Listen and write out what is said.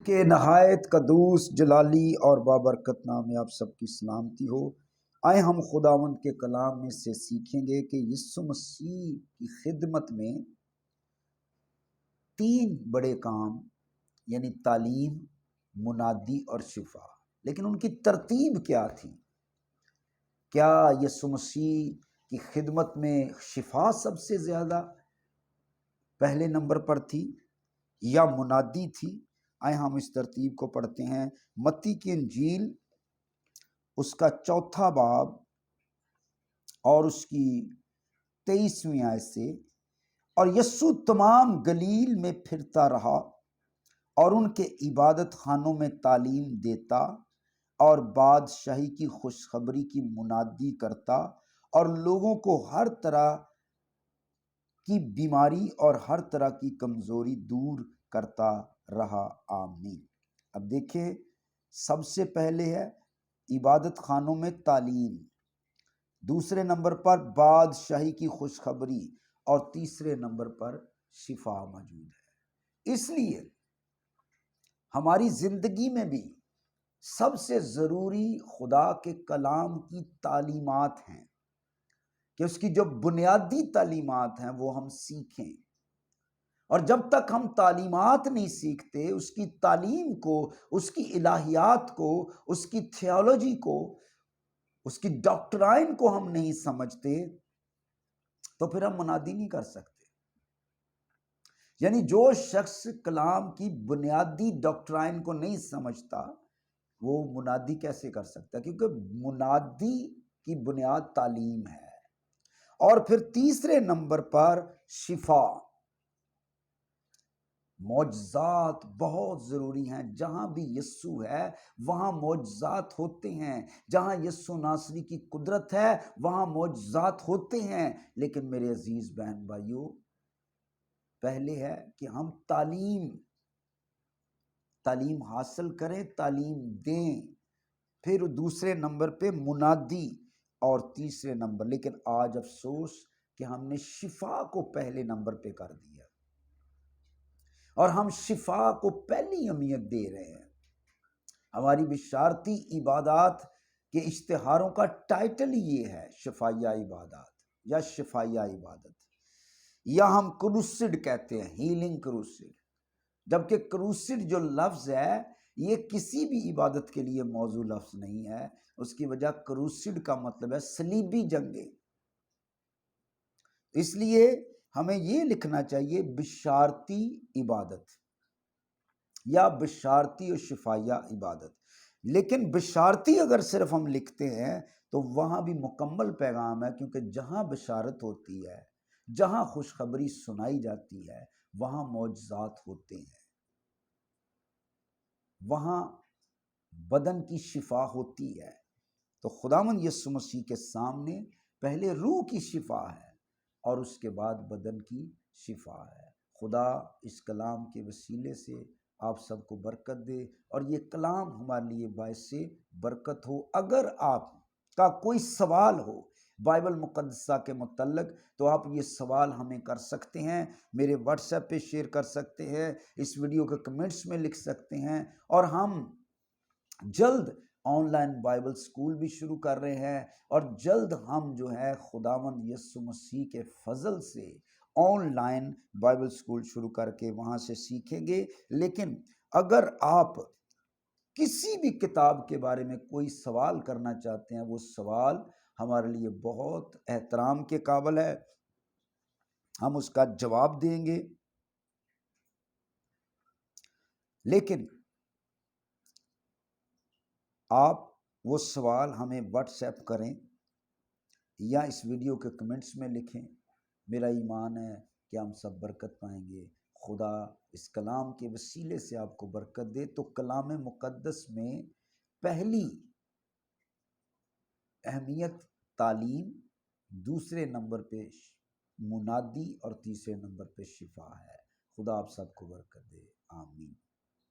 کہ نہایت قدوس جلالی اور بابرکت نام آپ سب کی سلامتی ہو۔ آئے ہم خداوند کے کلام میں سے سیکھیں گے کہ یسوع مسیح کی خدمت میں تین بڑے کام یعنی تعلیم، منادی اور شفا، لیکن ان کی ترتیب کیا تھی؟ کیا یسوع مسیح کی خدمت میں شفا سب سے زیادہ پہلے نمبر پر تھی یا منادی تھی؟ آئے ہم اس ترتیب کو پڑھتے ہیں۔ متی کی انجیل اس کا 4 باب اور اس کی 23ویں آیت سے، اور یسوع تمام گلیل میں پھرتا رہا اور ان کے عبادت خانوں میں تعلیم دیتا اور بادشاہی کی خوشخبری کی منادی کرتا اور لوگوں کو ہر طرح کی بیماری اور ہر طرح کی کمزوری دور کرتا رہا، آمین۔ اب دیکھیں، سب سے پہلے ہے عبادت خانوں میں تعلیم، دوسرے نمبر پر بادشاہی کی خوشخبری اور تیسرے نمبر پر شفا موجود ہے۔ اس لیے ہماری زندگی میں بھی سب سے ضروری خدا کے کلام کی تعلیمات ہیں کہ اس کی جو بنیادی تعلیمات ہیں وہ ہم سیکھیں، اور جب تک ہم تعلیمات نہیں سیکھتے، اس کی تعلیم کو، اس کی الہیات کو، اس کی تھیولوجی کو، اس کی ڈاکٹرائن کو ہم نہیں سمجھتے تو پھر ہم منادی نہیں کر سکتے۔ یعنی جو شخص کلام کی بنیادی ڈاکٹرائن کو نہیں سمجھتا وہ منادی کیسے کر سکتا ہے؟ کیونکہ منادی کی بنیاد تعلیم ہے۔ اور پھر تیسرے نمبر پر شفا، معجزات بہت ضروری ہیں۔ جہاں بھی یسوع ہے وہاں معجزات ہوتے ہیں، جہاں یسوع ناصری کی قدرت ہے وہاں معجزات ہوتے ہیں۔ لیکن میرے عزیز بہن بھائیوں، پہلے ہے کہ ہم تعلیم حاصل کریں، تعلیم دیں، پھر دوسرے نمبر پہ منادی اور تیسرے نمبر۔ لیکن آج افسوس کہ ہم نے شفا کو پہلے نمبر پہ کر دیا اور ہم شفا کو پہلی اہمیت دے رہے ہیں۔ ہماری بشارتی عبادات کے اشتہاروں کا ٹائٹل یہ ہے، شفائیہ عبادات یا شفائیہ عبادت، یا ہم کروسڈ کہتے ہیں، ہیلنگ کروسڈ، جبکہ کروسڈ جو لفظ ہے یہ کسی بھی عبادت کے لیے موضوع لفظ نہیں ہے۔ اس کی وجہ کروسڈ کا مطلب ہے صلیبی جنگیں۔ اس لیے ہمیں یہ لکھنا چاہیے بشارتی عبادت یا بشارتی و شفائیہ عبادت۔ لیکن بشارتی اگر صرف ہم لکھتے ہیں تو وہاں بھی مکمل پیغام ہے، کیونکہ جہاں بشارت ہوتی ہے، جہاں خوشخبری سنائی جاتی ہے وہاں معجزات ہوتے ہیں، وہاں بدن کی شفا ہوتی ہے۔ تو خداوند یسوع مسیح کے سامنے پہلے روح کی شفا ہے اور اس کے بعد بدن کی شفا ہے۔ خدا اس کلام کے وسیلے سے آپ سب کو برکت دے اور یہ کلام ہمارے لیے باعث برکت ہو۔ اگر آپ کا کوئی سوال ہو بائبل مقدسہ کے متعلق تو آپ یہ سوال ہمیں کر سکتے ہیں، میرے واٹس ایپ پہ شیئر کر سکتے ہیں، اس ویڈیو کے کمنٹس میں لکھ سکتے ہیں، اور ہم جلد آن لائن بائبل سکول بھی شروع کر رہے ہیں، اور جلد ہم جو ہے خداوند یسوع مسیح کے فضل سے آن لائن بائبل سکول شروع کر کے وہاں سے سیکھیں گے۔ لیکن اگر آپ کسی بھی کتاب کے بارے میں کوئی سوال کرنا چاہتے ہیں، وہ سوال ہمارے لیے بہت احترام کے قابل ہے، ہم اس کا جواب دیں گے۔ لیکن آپ وہ سوال ہمیں واٹس ایپ کریں یا اس ویڈیو کے کمنٹس میں لکھیں۔ میرا ایمان ہے کہ ہم سب برکت پائیں گے۔ خدا اس کلام کے وسیلے سے آپ کو برکت دے۔ تو کلام مقدس میں پہلی اہمیت تعلیم، دوسرے نمبر پہ منادی اور تیسرے نمبر پہ شفا ہے۔ خدا آپ سب کو برکت دے، آمین۔